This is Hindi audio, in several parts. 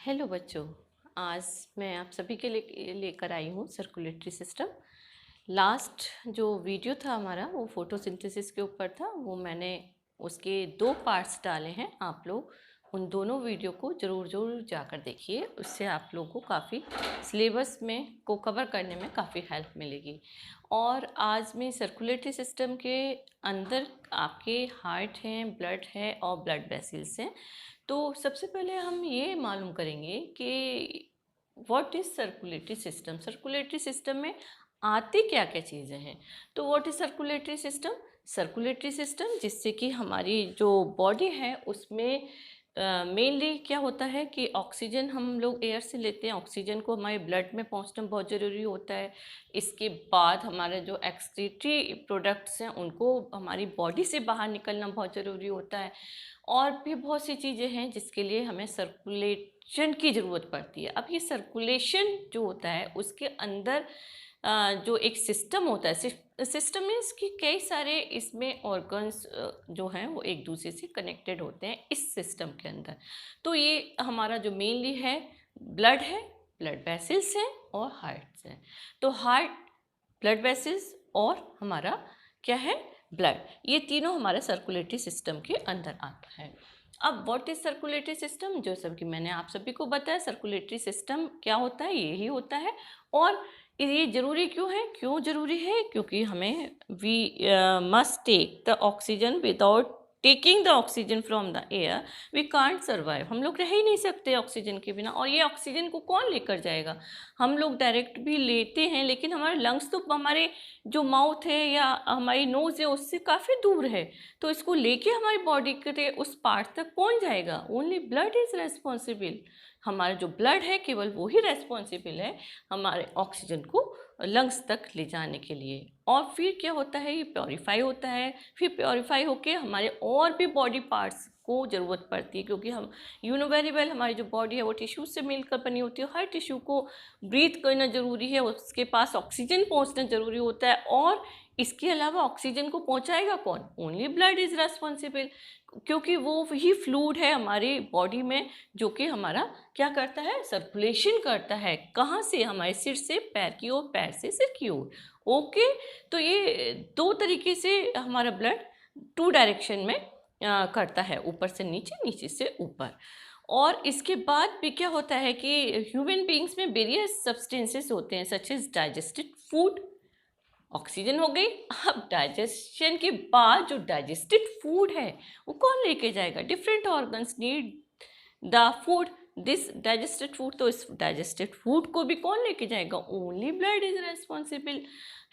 हेलो बच्चों। आज मैं आप सभी के लिए लेकर आई हूँ सर्कुलेटरी सिस्टम। लास्ट जो वीडियो था हमारा वो फोटोसिंथेसिस के ऊपर था, वो मैंने उसके 2 पार्ट्स डाले हैं। आप लोग उन दोनों वीडियो को ज़रूर जाकर देखिए, उससे आप लोगों को काफ़ी सिलेबस में को कवर करने में काफ़ी हेल्प मिलेगी। और आज मैं सर्कुलेटरी सिस्टम के अंदर आपके हार्ट हैं, ब्लड है और ब्लड वेसल्स हैं। तो सबसे पहले हम ये मालूम करेंगे कि what is circulatory system. Circulatory system में आती क्या क्या चीज़ें हैं। तो what is circulatory system. Circulatory system जिससे कि हमारी जो बॉडी है उसमें मेनली क्या होता है कि ऑक्सीजन हम लोग एयर से लेते हैं, ऑक्सीजन को हमारे ब्लड में पहुंचना बहुत ज़रूरी होता है। इसके बाद हमारे जो एक्सक्रीटरी प्रोडक्ट्स हैं उनको हमारी बॉडी से बाहर निकलना बहुत ज़रूरी होता है। और भी बहुत सी चीज़ें हैं जिसके लिए हमें सर्कुलेशन की ज़रूरत पड़ती है। अब ये सर्कुलेशन जो होता है उसके अंदर जो एक सिस्टम होता है, सिस्टम मीन्स कि कई सारे इसमें ऑर्गन्स जो हैं वो एक दूसरे से कनेक्टेड होते हैं इस सिस्टम के अंदर। तो ये हमारा जो मेनली है ब्लड है, ब्लड वेसल्स हैं और हार्ट्स हैं। तो हार्ट, ब्लड वेसल्स और हमारा क्या है, ब्लड, ये तीनों हमारे सर्कुलेटरी सिस्टम के अंदर आता है। अब व्हाट इज सर्कुलेटरी सिस्टम, जो सब कि मैंने आप सभी को बताया सर्कुलेटरी सिस्टम क्या होता है, यही होता है। और ये ज़रूरी क्यों है, क्यों ज़रूरी है, क्योंकि हमें we must take the oxygen, without taking the oxygen from the air we can't survive. हम लोग रह ही नहीं सकते ऑक्सीजन के बिना। और ये ऑक्सीजन को कौन लेकर जाएगा। हम लोग डायरेक्ट भी लेते हैं लेकिन हमारे लंग्स तो हमारे जो माउथ है या हमारी नोज़ है उससे काफ़ी दूर है। तो इसको लेके हमारी बॉडी के उस पार्ट तक कौन जाएगा। Only blood is responsible. हमारा जो ब्लड है केवल वो ही रेस्पॉन्सिबल है हमारे ऑक्सीजन को लंग्स तक ले जाने के लिए। और फिर क्या होता है, ये प्योरीफाई होता है। फिर प्योरीफाई होके हमारे और भी बॉडी पार्ट्स को ज़रूरत पड़ती है, क्योंकि हम यू नो वेरी वेल हमारी जो बॉडी है वो टिश्यू से मिलकर बनी होती है। हर टिश्यू को ब्रीथ करना ज़रूरी है, उसके पास ऑक्सीजन पहुंचना ज़रूरी होता है। और इसके अलावा ऑक्सीजन को पहुंचाएगा कौन, ओनली ब्लड इज़ रेस्पॉन्सिबल, क्योंकि वो ही फ्लूइड है हमारी बॉडी में जो कि हमारा क्या करता है, सर्कुलेशन करता है। कहाँ से, हमारे सिर से पैर की ओर, पैर से सिर की ओर। ओके। तो ये 2 तरीके से हमारा ब्लड 2 डायरेक्शन में करता है, ऊपर से नीचे, नीचे से ऊपर। और इसके बाद भी क्या होता है कि ह्यूमन बींग्स में वेरियस सब्सटेंसेस होते हैं such as digested food. Oxygen हो गई। अब डाइजेशन के बाद जो डाइजेस्टेड फूड है वो कौन लेके जाएगा, different organs need the food, this digested food. तो इस डाइजेस्टेड फूड को भी कौन लेके जाएगा, ओनली ब्लड इज रेस्पॉन्सिबल,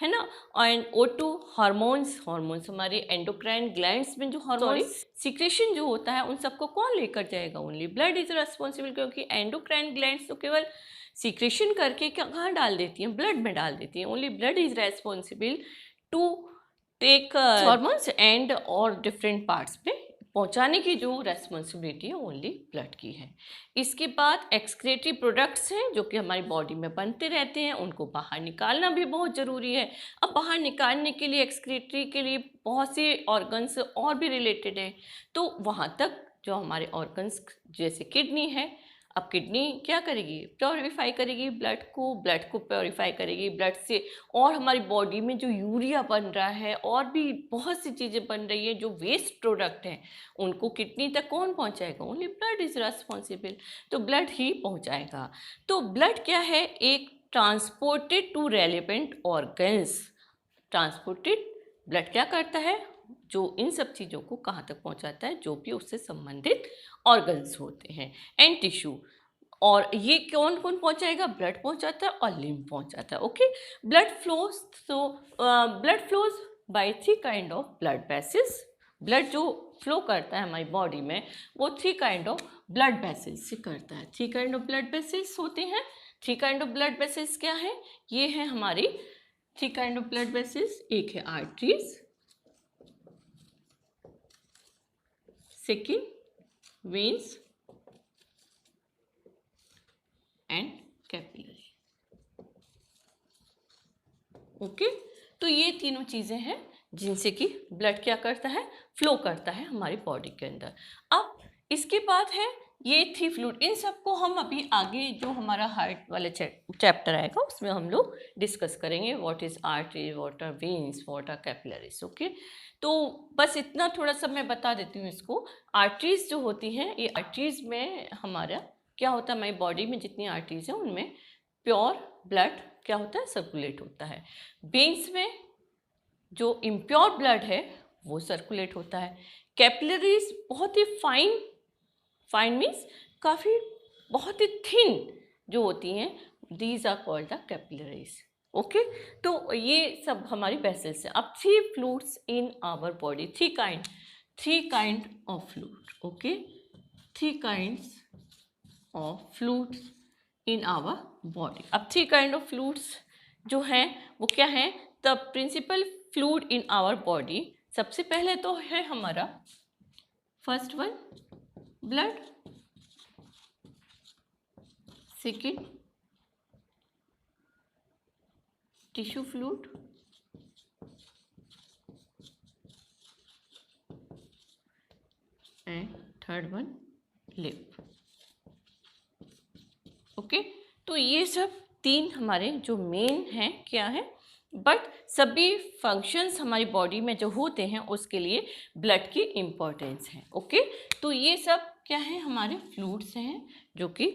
है ना। एंड O2 हार्मोन्स, हार्मोन्स हमारे एंडोक्राइन ग्लैंड्स में जो हार्मोन्स सीक्रेशन जो होता है उन सबको कौन लेकर जाएगा, ओनली ब्लड इज रेस्पॉन्सिबल, क्योंकि एंडोक्राइन ग्लैंड्स तो केवल सीक्रेशन करके कहाँ डाल देती हैं, ब्लड में डाल देती हैं। Only blood is responsible to take hormones and और डिफरेंट पार्ट्स पे पहुंचाने की जो रेस्पॉन्सिबिलिटी है ओनली ब्लड की है। इसके बाद एक्सक्रीटरी प्रोडक्ट्स हैं जो कि हमारी बॉडी में बनते रहते हैं, उनको बाहर निकालना भी बहुत ज़रूरी है। अब बाहर निकालने के लिए एक्सक्रीटरी के लिए बहुत से ऑर्गन्स और भी रिलेटेड है। तो वहाँ तक जो हमारे ऑर्गन्स जैसे किडनी है, अब किडनी क्या करेगी, प्योरीफाई करेगी ब्लड को प्योरीफाई करेगी ब्लड से। और हमारी बॉडी में जो यूरिया बन रहा है और भी बहुत सी चीज़ें बन रही है जो वेस्ट प्रोडक्ट हैं, उनको किडनी तक कौन पहुंचाएगा, ओनली ब्लड इज रेस्पॉन्सिबल। तो ब्लड ही पहुंचाएगा। तो ब्लड क्या है, एक transported to relevant organs. Transported blood क्या करता है, जो इन सब चीज़ों को कहाँ तक पहुँचाता है, जो भी उससे संबंधित ऑर्गन्स होते हैं एंड टिश्यू। और ये कौन कौन पहुँचाएगा, ब्लड पहुँचाता है और लिम्फ पहुँचाता है। ओके। ब्लड फ्लोज, तो blood flows by 3 kind of blood vessels. Blood जो फ्लो करता है हमारी बॉडी में वो 3 काइंड ऑफ ब्लड वेसल्स से करता है। 3 काइंड ऑफ ब्लड वेसल्स होते हैं। 3 काइंड ऑफ ब्लड वेसल्स क्या है, ये है हमारी 3 काइंड ऑफ ब्लड वेसल्स। एक है arteries, second veins and capillary. Okay. तो ये तीनों चीज़ें हैं जिनसे कि ब्लड क्या करता है, फ्लो करता है हमारी बॉडी के अंदर। अब इसके बाद है ये थी फ्लूइड। इन सबको हम अभी आगे जो हमारा हार्ट वाला चैप्टर आएगा उसमें हम लोग डिस्कस करेंगे। What is artery, what are veins, what are capillaries. Okay, तो बस इतना थोड़ा सा मैं बता देती हूँ इसको। आर्टरीज जो होती हैं, ये आर्टरीज में हमारा क्या होता है, हमारी बॉडी में जितनी आर्टरीज हैं उनमें प्योर ब्लड क्या होता है, सर्कुलेट होता है। वेन्स में जो इम्प्योर ब्लड है वो सर्कुलेट होता है। कैपिलरीज बहुत ही फाइन मीन्स काफ़ी बहुत ही थिन जो होती हैं, these are called the capillaries. Okay, तो ये सब हमारी वेसल्स हैं। अब three fluids in our body, three kind of fluid. Okay, three kinds of fluids in our body. अब थ्री काइंड ऑफ फ्लूइड्स जो हैं वो क्या हैं, the principal fluid in our body. सबसे पहले तो है हमारा first one blood, second tissue fluid, and third one लिव। ओके, तो ये सब तीन हमारे जो मेन हैं क्या है, बट सभी फंक्शंस हमारी बॉडी में जो होते हैं उसके लिए ब्लड की इम्पोर्टेंस है। ओके, तो ये सब क्या है, हमारे फ्लूइड्स हैं जो कि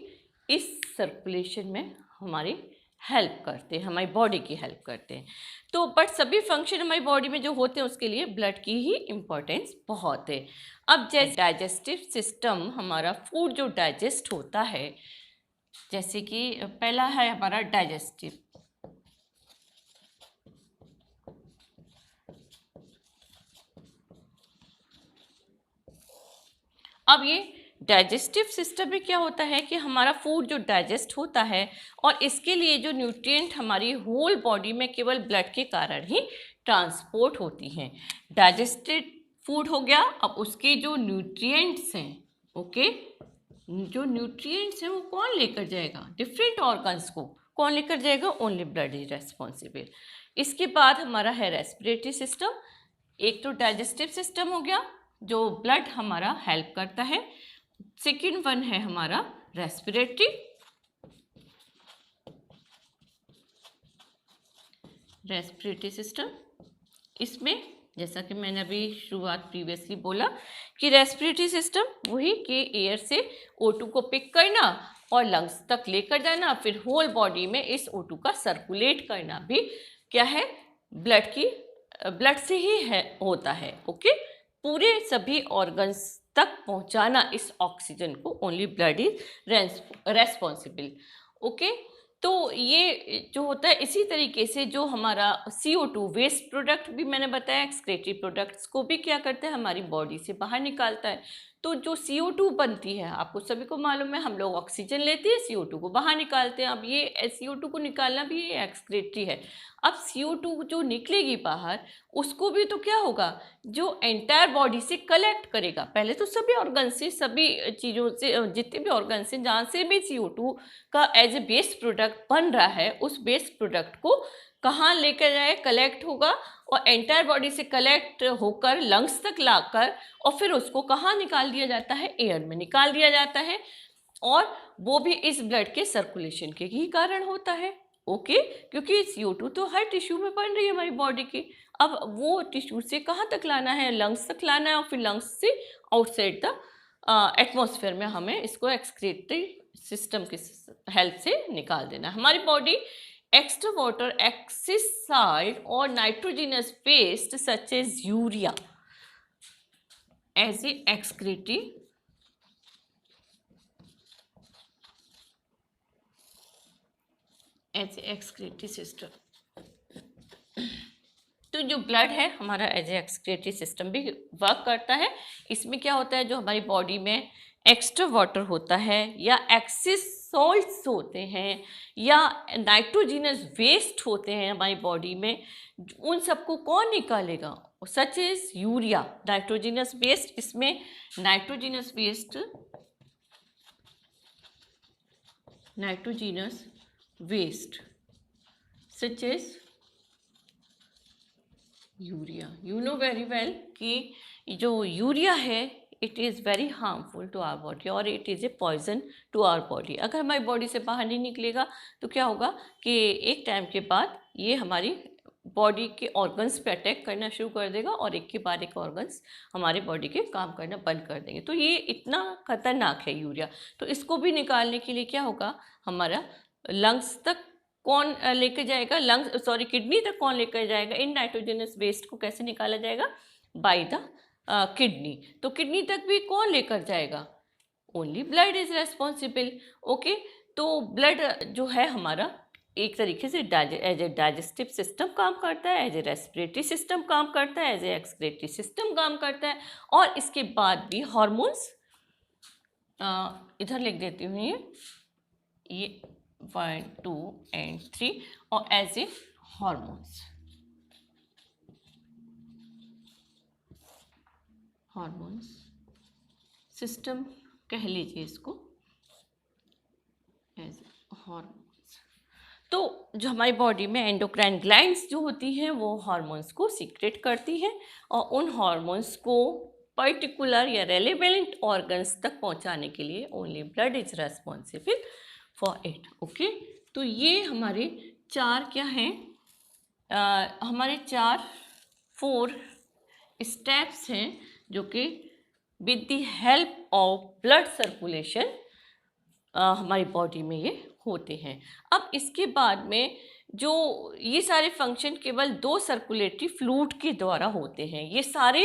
इस सर्कुलेशन में हमारी हेल्प करते हैं, हमारी बॉडी की हेल्प करते हैं। तो बट सभी फंक्शन हमारी बॉडी में जो होते हैं उसके लिए ब्लड की ही इम्पोर्टेंस बहुत है। अब जैसे डाइजेस्टिव सिस्टम, हमारा फूड जो डाइजेस्ट होता है, जैसे कि पहला है हमारा डाइजेस्टिव। अब ये डाइजेस्टिव सिस्टम में क्या होता है कि हमारा फूड जो डाइजेस्ट होता है, और इसके लिए जो न्यूट्रिएंट हमारी होल बॉडी में केवल ब्लड के कारण ही ट्रांसपोर्ट होती हैं। डाइजेस्टेड फूड हो गया, अब उसके जो न्यूट्रिएंट्स हैं, ओके, जो न्यूट्रिएंट्स हैं वो कौन लेकर जाएगा, डिफरेंट ऑर्गन्स को कौन लेकर जाएगा, ओनली ब्लड इज रेस्पॉन्सिबल। इसके बाद हमारा है रेस्पिरेटरी सिस्टम। एक तो डाइजेस्टिव सिस्टम हो गया जो ब्लड हमारा हेल्प करता है, सेकेंड वन है हमारा रेस्पिरेटरी, सिस्टम। इसमें जैसा कि मैंने अभी शुरुआत प्रीवियसली बोला कि रेस्पिरेटरी सिस्टम वही कि एयर से O2 को पिक करना और लंग्स तक लेकर जाना, फिर होल बॉडी में इस O2 का सर्कुलेट करना भी क्या है, ब्लड से ही है होता है। ओके, पूरे सभी ऑर्गन्स तक पहुंचाना इस ऑक्सीजन को only blood is responsible. Okay, तो ये जो होता है, इसी तरीके से जो हमारा CO2 वेस्ट प्रोडक्ट भी मैंने बताया, एक्सक्रीटरी प्रोडक्ट्स को भी क्या करता है, हमारी बॉडी से बाहर निकालता है। तो जो CO2 बनती है, आपको सभी को मालूम है, हम लोग ऑक्सीजन लेते हैं, CO2 को बाहर निकालते हैं। अब ये CO2 को निकालना भी एक्सक्रीटरी है। अब CO2 जो निकलेगी बाहर, उसको भी तो क्या होगा, जो एंटायर बॉडी से कलेक्ट करेगा। पहले तो सभी ऑर्गन से, सभी चीज़ों से, जितने भी ऑर्गन से जहाँ से भी CO2 का एज ए बेस्ट प्रोडक्ट बन रहा है, उस बेस्ट प्रोडक्ट को कहाँ लेकर जाए, कलेक्ट होगा, और एंटायर बॉडी से कलेक्ट होकर लंग्स तक लाकर, और फिर उसको कहाँ निकाल दिया जाता है, एयर में निकाल दिया जाता है, और वो भी इस ब्लड के सर्कुलेशन के ही कारण होता है। ओके, क्योंकि CO2 तो हर टिश्यू में बन रही है हमारी बॉडी की। अब वो टिश्यू से कहाँ तक लाना है, लंग्स तक लाना है, और फिर लंग्स से आउटसाइड द एटमॉस्फेयर में हमें इसको एक्सक्रीटरी सिस्टम की हेल्प से निकाल देना। हमारी बॉडी एक्स्ट्रा वाटर, एक्सिसाइड और nitrogenous waste such as urea as a excretory system. तो जो ब्लड है हमारा एज ए एक्सक्रीटरी सिस्टम भी वर्क करता है। इसमें क्या होता है, जो हमारी बॉडी में एक्स्ट्रा वाटर होता है, या एक्सेस सॉल्ट्स होते हैं, या नाइट्रोजिनस वेस्ट होते हैं हमारी बॉडी में, उन सबको कौन निकालेगा, such is urea, nitrogenous waste. इसमें nitrogenous waste such is urea. You know very well कि जो यूरिया है it is very harmful to our body और it is a poison to our body. अगर हमारी बॉडी से बाहर नहीं निकलेगा तो क्या होगा कि एक टाइम के बाद ये हमारी बॉडी के ऑर्गन्स पे अटैक करना शुरू कर देगा और एक के बाद एक ऑर्गन्स हमारे बॉडी के काम करना बंद कर देंगे। तो ये इतना खतरनाक है यूरिया। तो इसको भी निकालने के लिए क्या होगा, हमारा लंग्स तक कौन लेकर जाएगा, लंग्स सॉरी किडनी तक कौन लेकर जाएगा, इन नाइट्रोजनस वेस्ट को कैसे निकाला जाएगा, बाय द किडनी। तो किडनी तक भी कौन लेकर जाएगा, only blood is responsible. Okay, तो ब्लड जो है हमारा एक तरीके से एज ए डाइजेस्टिव सिस्टम काम करता है, एज ए रेस्पिरेटरी सिस्टम काम करता है, एज ए एक्सक्रेटरी सिस्टम काम करता है, और इसके बाद भी हार्मोन्स, इधर लिख देती हूँ ये 1 2 and 3, और एज ए हार्मोन्स सिस्टम कह लीजिए इसको, एज हार्मोन्स। तो जो हमारी बॉडी में एंडोक्राइन ग्लैंड्स जो होती हैं वो हार्मोन्स को सीक्रेट करती हैं और उन हार्मोन्स को पर्टिकुलर या रेलेवेंट ऑर्गन्स तक पहुंचाने के लिए only blood is responsible for it. Okay, तो ये हमारे चार क्या हैं, हमारे 4 स्टेप्स हैं जो कि with the help of blood circulation हमारी बॉडी में ये होते हैं। अब इसके बाद में जो ये सारे फंक्शन केवल 2 सर्कुलेटरी फ्लूइड के द्वारा होते हैं। ये सारे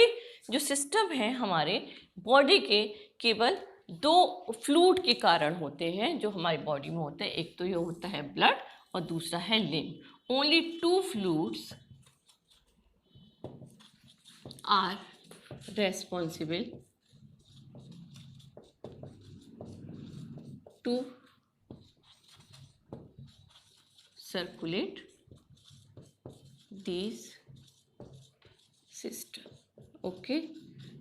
जो सिस्टम हैं हमारे बॉडी के केवल 2 फ्लूइड के कारण होते हैं जो हमारी बॉडी में होते हैं। एक तो ये होता है ब्लड और दूसरा है lymph. Only 2 fluids are responsible to circulate these system। Okay,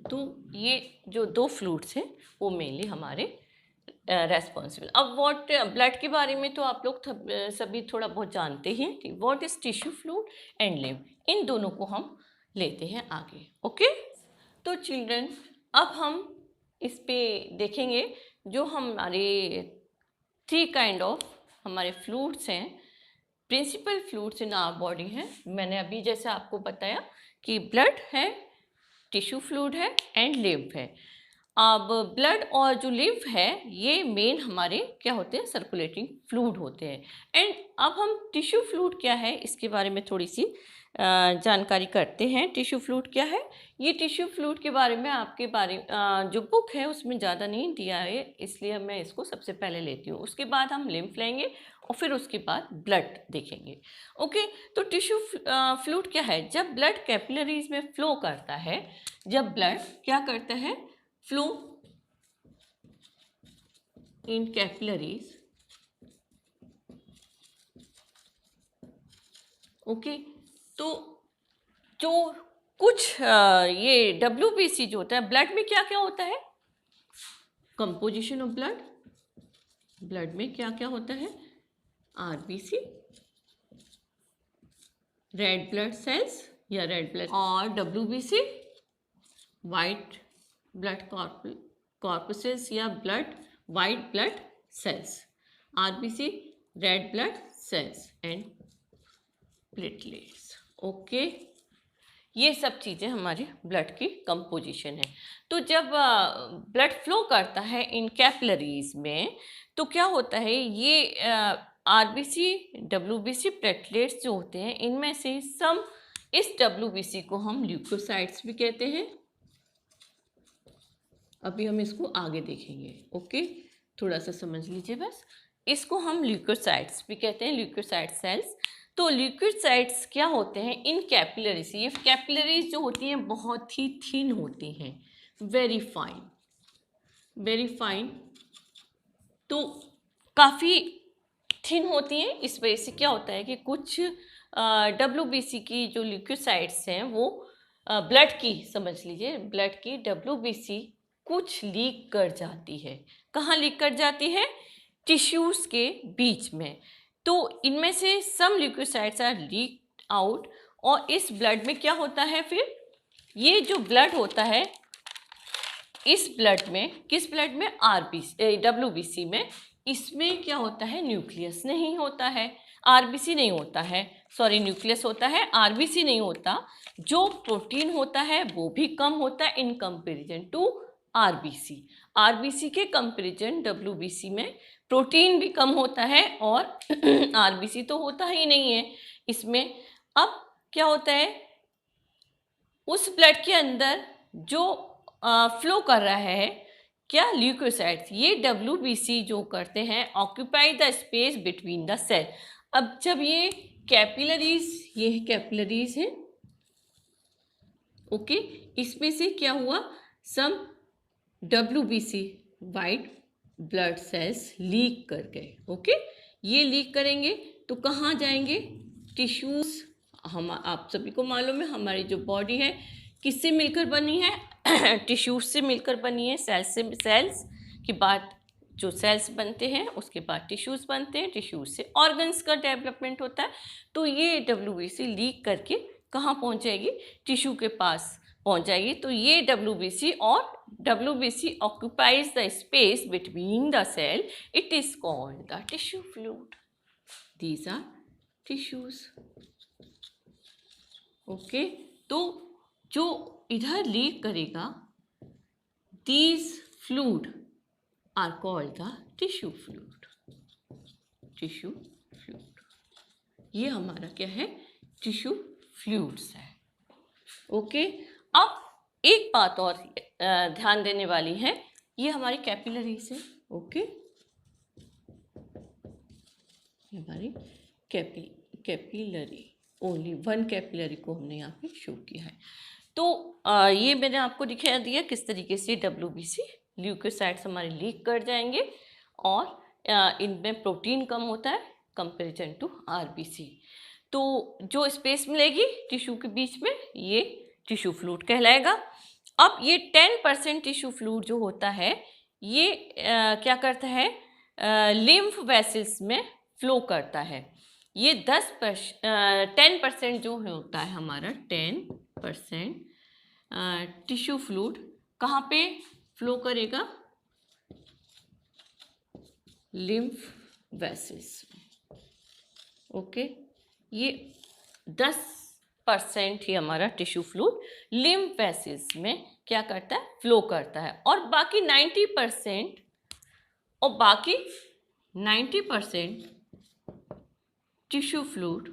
तो ये जो 2 फ्लूइड्स हैं वो मेनली हमारे रेस्पॉन्सिबल। अब व्हाट ब्लड के बारे में तो आप लोग सभी थोड़ा बहुत जानते ही हैं कि what is tissue fluid and lymph, इन दोनों को हम लेते हैं आगे। ओके, तो चिल्ड्रन अब हम इस पे देखेंगे जो हमारे 3 काइंड ऑफ हमारे फ्लूइड्स हैं, principal fluids in our body हैं। मैंने अभी जैसे आपको बताया कि ब्लड है, टिश्यू फ्लूइड है एंड लिम्फ है। अब ब्लड और जो लिम्फ है ये मेन हमारे क्या होते हैं, सर्कुलेटिंग फ्लूइड होते हैं। एंड अब हम टिश्यू फ्लूइड क्या है इसके बारे में थोड़ी सी जानकारी करते हैं। टिश्यू फ्लूइड क्या है, ये टिश्यू फ्लूइड के बारे में आपके बारे जो बुक है उसमें ज़्यादा नहीं दिया है, इसलिए मैं इसको सबसे पहले लेती हूँ। उसके बाद हम लिम्फ लेंगे और फिर उसके बाद ब्लड देखेंगे। ओके, तो टिश्यू फ्लूइड क्या है, जब ब्लड कैपिलरीज में फ्लो करता है, जब ब्लड क्या करता है, फ्लो इन कैपिलरीज। ओके, तो जो कुछ ये WBC जो होता है, ब्लड में क्या क्या होता है, कंपोजिशन ऑफ ब्लड, ब्लड में क्या क्या होता है, RBC रेड ब्लड सेल्स या रेड ब्लड, और WBC वाइट ब्लड कॉर्पसेस या blood white blood sales, RBC red blood cells and platelets. Okay, ये सब चीज़ें हमारे ब्लड की कंपोजिशन है। तो जब ब्लड फ्लो करता है इन कैपिलरीज में तो क्या होता है, ये RBC WBC प्लेटलेट्स जो होते हैं इनमें से सम, इस WBC को हम ल्यूकोसाइट्स भी कहते हैं। अभी हम इसको आगे देखेंगे। ओके, थोड़ा सा समझ लीजिए बस, इसको हम ल्यूकोसाइट्स भी कहते हैं, ल्यूकोसाइट सेल्स। तो ल्यूकोसाइट्स क्या होते हैं, इन कैपिलरीज, ये कैपिलरीज जो होती हैं बहुत ही थिन होती हैं, वेरी फाइन, तो काफ़ी थिन होती हैं। इस वजह से क्या होता है कि कुछ WBC की जो ल्यूकोसाइट्स हैं वो ब्लड की, समझ लीजिए ब्लड की WBC कुछ लीक कर जाती है। कहाँ लीक कर जाती है, टिश्यूज़ के बीच में। तो इनमें से सम ल्यूकोसाइट्स आर लीक आउट, और इस ब्लड में क्या होता है, फिर ये जो ब्लड होता है इस ब्लड में, किस ब्लड में, आरबीसी, डब्ल्यूबीसी में, इसमें क्या होता है, न्यूक्लियस नहीं होता है, आरबीसी नहीं होता है, सॉरी न्यूक्लियस होता है, आरबीसी नहीं होता। जो प्रोटीन होता है वो भी कम होता है in comparison to RBC. RBC के कंपैरिजन डब्ल्यूबीसी में प्रोटीन भी कम होता है और आरबीसी तो होता ही नहीं है इसमें। अब क्या होता है, उस ब्लड के अंदर जो फ्लो कर रहा है क्या, ल्यूकोसाइट्स, ये डब्ल्यूबीसी जो करते हैं, occupy the space between the cell. अब जब ये कैपिलरीज, ये कैपिलरीज है, ओके, इसमें से क्या हुआ, some WBC white blood cells leak कर गए, ओके, ये लीक करेंगे तो कहाँ जाएंगे, टिश्यूज। हम, आप सभी को मालूम है हमारी जो बॉडी है किससे मिलकर बनी है, टिश्यूज से मिलकर बनी है, सेल्स से, सेल्स के बाद जो सेल्स बनते हैं उसके बाद टिश्यूज बनते हैं, टिश्यूज से ऑर्गन्स का डेवलपमेंट होता है। तो ये डब्ल्यूबीसी लीक करके कहाँ पहुँच जाएगी, टिश्यू के पास पहुँच जाएगी। तो ये डब्ल्यूबीसी, और WBC occupies the space between the cell, it is called the tissue fluid. These are tissues, okay. तो जो इधर लीक करेगा, these fluid are called the tissue fluid, tissue fluid. ये हमारा क्या है, टिश्यू फ्लूइड्स है, ओके। अब एक बात और ध्यान देने वाली है, ये हमारी कैपिलरीज है, ओके, हमारी कैपिलरी, ओनली वन कैपिलरी को हमने यहाँ पे शो किया है। तो ये मैंने आपको दिखा दिया किस तरीके से डब्ल्यूबीसी ल्यूकोसाइट्स हमारे लीक कर जाएंगे और इनमें प्रोटीन कम होता है कंपेरिजन टू आरबीसी। तो जो स्पेस मिलेगी टिश्यू के बीच में, ये टिश्यू फ्लूइड कहलाएगा। अब ये 10% टिश्यू फ्लूइड जो होता है, ये क्या करता है, लिम्फ वेसल्स में फ्लो करता है। ये 10% जो होता है हमारा, 10% टिश्यू फ्लूइड कहाँ पे फ्लो करेगा, लिम्फ वेसल्स में, ओके। ये 10% ही हमारा टिश्यू फ्लूइड लिम्फ वेसल्स में क्या करता है, फ्लो करता है। और बाकी 90% टिश्यू फ्लूइड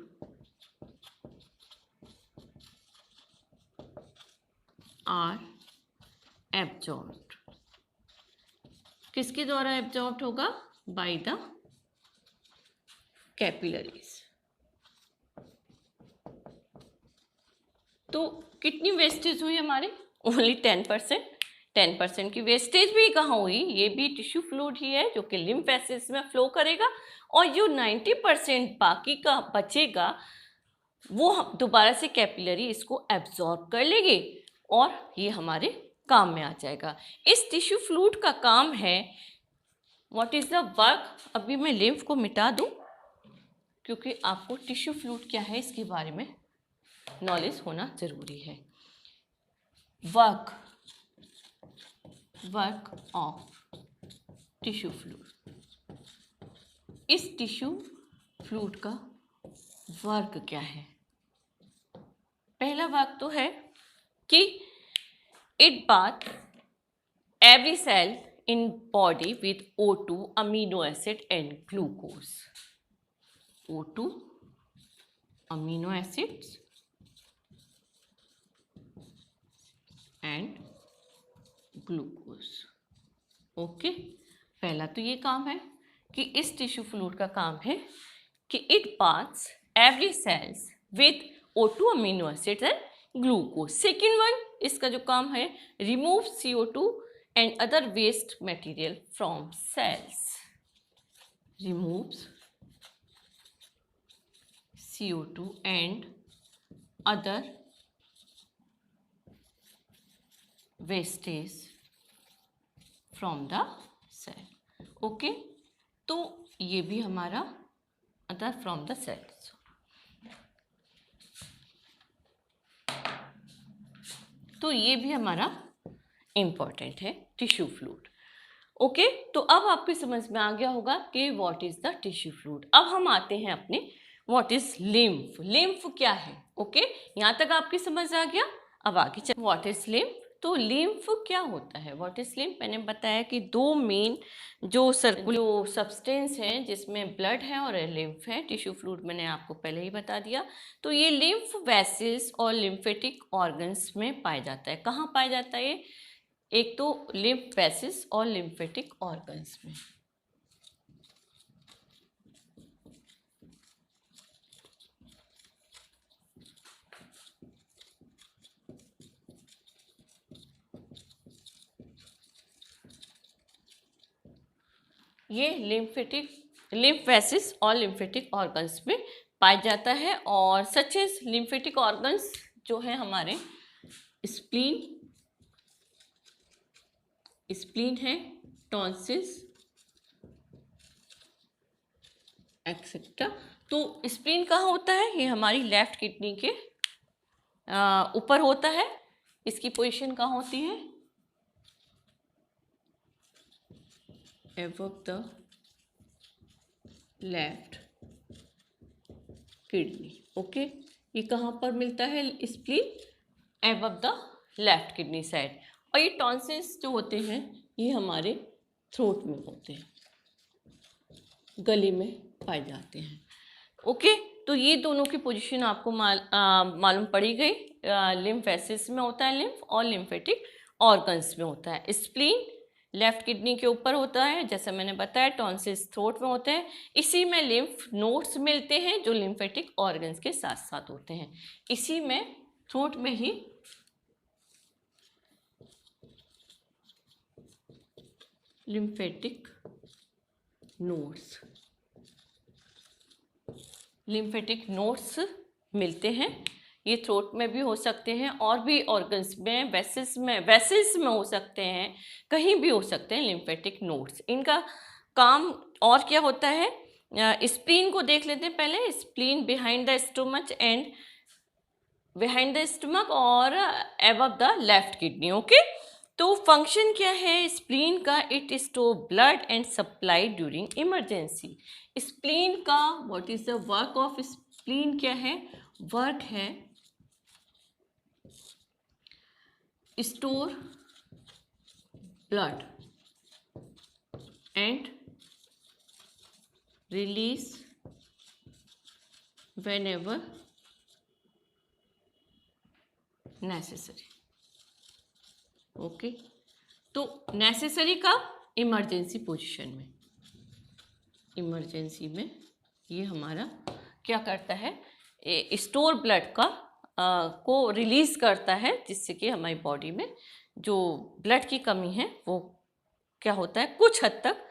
आर एब्जॉर्ब्ड। किसके द्वारा एब्जॉर्ब्ड होगा, बाय द कैपिलरीज। तो कितनी वेस्टेज हुई हमारे, ओनली 10%। 10% की वेस्टेज भी कहाँ हुई, ये भी टिश्यू फ्लूइड ही है जो कि लिम्फ वेसल्स में फ्लो करेगा। और जो 90% बाकी का बचेगा वो दोबारा से कैपिलरी इसको एब्जॉर्ब कर लेगी और ये हमारे काम में आ जाएगा। इस टिश्यू फ्लूइड का काम है, व्हाट इज द वर्क। अभी मैं लिम्फ को मिटा दूं क्योंकि आपको टिश्यू फ्लूइड क्या है इसके बारे में नॉलेज होना जरूरी है। वर्क ऑफ टिश्यू फ्लूइड, इस टिश्यू फ्लूइड का वर्क क्या है। पहला वर्क तो है कि it bath every cell in body with O2 amino acid and glucose. O2 amino acids and glucose. Okay, पहला तो ये काम है कि इस टिश्यू फ्लूइड का काम है कि it baths every sales with O2 amino acids and glucose. Second one, इसका जो काम है, remove CO2 and other waste material from cells. Removes CO2 and other wastage from the cell. Okay, तो ये भी हमारा other from the cells। तो ये भी हमारा इम्पॉर्टेंट है टिश्यू फ्लूइड। ओके, तो अब आपकी समझ में आ गया होगा कि what is the tissue fluid. अब हम आते हैं अपने व्हाट इज लिम्फ। लिम्फ क्या है? ओके, यहाँ तक आपकी समझ आ गया। अब आगे चल, व्हाट इज लिम्फ। तो लिम्फ क्या होता है? व्हाट इज लिम्फ, मैंने बताया कि दो मेन जो सब्सटेंस हैं जिसमें ब्लड है और लिम्फ है। टिश्यू फ्लूइड मैंने आपको पहले ही बता दिया। तो ये लिम्फ वेसल्स और लिम्फेटिक ऑर्गन्स में पाया जाता है। कहाँ पाया जाता है ये? एक तो लिम्फ वेसल्स और लिम्फेटिक ऑर्गन्स में। ये लिम्फ वेसल्स और लिम्फेटिक ऑर्गन्स में पाया जाता है। और सच एज लिम्फेटिक ऑर्गन्स जो है हमारे स्प्लीन है, टॉन्सिल्स एक्सेट्रा। तो स्प्लीन कहाँ होता है? ये हमारी लेफ्ट किडनी के ऊपर होता है। इसकी पोजीशन कहाँ होती है? above the left kidney. Okay, ये कहाँ पर मिलता है spleen? above the left kidney side. और ये टॉन्सिल्स जो होते हैं ये हमारे थ्रोट में होते हैं, गले में पाए जाते हैं। ओके, तो ये दोनों की पोजीशन आपको मालूम पड़ी गई। लिम्फ वेसल्स में होता है लिम्फ, और लिम्फेटिक ऑर्गन्स में होता है। स्प्लीन लेफ्ट किडनी के ऊपर होता है, जैसा मैंने बताया। टॉन्सिल्स थ्रोट में होते हैं। इसी में लिम्फ नोड्स मिलते हैं जो लिम्फेटिक ऑर्गन्स के साथ साथ होते हैं। इसी में थ्रोट में ही लिम्फेटिक नोड्स मिलते हैं। ये थ्रोट में भी हो सकते हैं और भी ऑर्गन्स में, वेसल्स में हो सकते हैं, कहीं भी हो सकते हैं लिम्फेटिक नोड्स। इनका काम और क्या होता है? स्प्लीन को देख लेते हैं पहले। स्प्लीन बिहाइंड द स्टमक और above the left kidney. Okay, तो फंक्शन क्या है स्प्लीन का? It store blood and supply during emergency. Spleen का what is the work of spleen? क्या है वर्क? है store blood and release whenever necessary. Okay, तो नेसेसरी का इमरजेंसी पोजीशन में, इमरजेंसी में ये हमारा क्या करता है? स्टोर ब्लड का को रिलीज करता है, जिससे कि हमारी बॉडी में जो ब्लड की कमी है वो क्या होता है, कुछ हद तक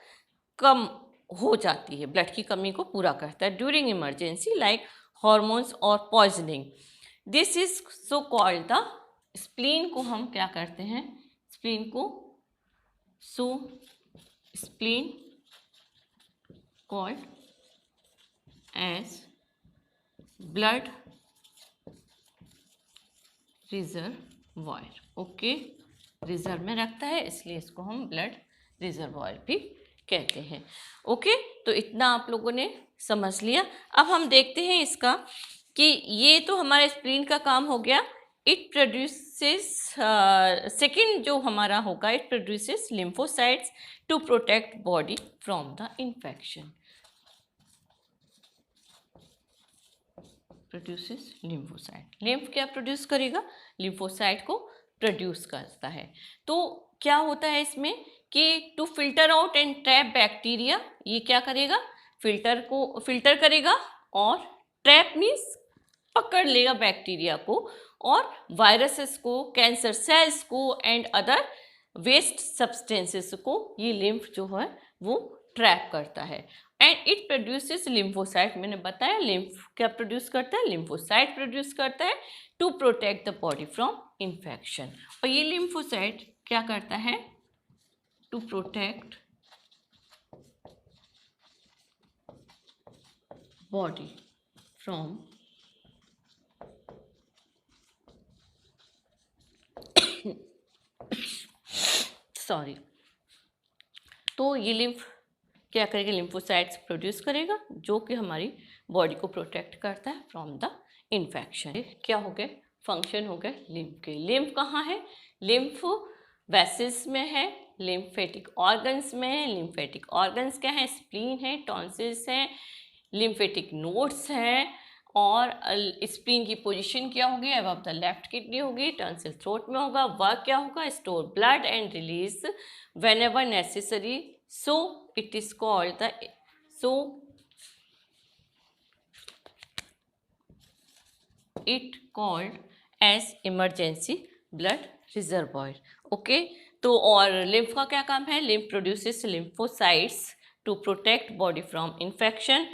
कम हो जाती है। ब्लड की कमी को पूरा करता है ड्यूरिंग इमरजेंसी, लाइक हॉर्मोन्स और poisoning. This is so called the spleen को हम क्या करते हैं? स्प्लीन को spleen called as blood reservoir. Okay, reserve में रखता है इसलिए इसको हम ब्लड रिजर्वॉयर भी कहते हैं। ओके, तो इतना आप लोगों ने समझ लिया। अब हम देखते हैं इसका कि ये तो हमारे स्प्लीन का काम हो गया। इट प्रोड्यूसेस, सेकेंड जो हमारा होगा, it produces lymphocytes to protect body from the infection. Produces lymphocyte. Lymph क्या प्रोड्यूस करेगा? लिम्फोसाइट को प्रोड्यूस करता है। तो क्या होता है इसमें कि to filter out and trap bacteria, ये क्या करेगा? फिल्टर करेगा और ट्रैप मीन्स पकड़ लेगा बैक्टीरिया को और वायरसेस को, कैंसर सेल्स को एंड अदर वेस्ट सब्सटेंसेस को ये लिम्फ जो है वो ट्रैप करता है। And it produces lymphocyte. मैंने बताया लिम्फ क्या प्रोड्यूस करता है? लिम्फोसाइट प्रोड्यूस करता है to protect the body from infection. और ये लिम्फोसाइट क्या करता है? To protect body from sorry. तो ये लिम्फ क्या करेगा, लिम्फोसाइट्स प्रोड्यूस करेगा जो कि हमारी बॉडी को प्रोटेक्ट करता है फ्रॉम द इन्फेक्शन। क्या हो गए, फंक्शन हो गए लिम्फ के। लिम्फ कहाँ है, लिम्फ वेसल्स में है, लिम्फेटिक ऑर्गन्स में है। लिम्फेटिक ऑर्गन्स क्या है, स्प्लीन है, टॉन्सिल्स हैं, लिम्फेटिक नोड्स हैं। और स्प्लीन की पोजीशन क्या होगी, अबव द लेफ्ट किडनी होगी, टॉन्सिल थ्रोट में होगा। वर्क क्या होगा, store blood and release whenever necessary, so it is called it called as emergency blood reservoir। Okay, तो और लिम्फ का क्या काम है, lymph produces lymphocytes to protect body from infection.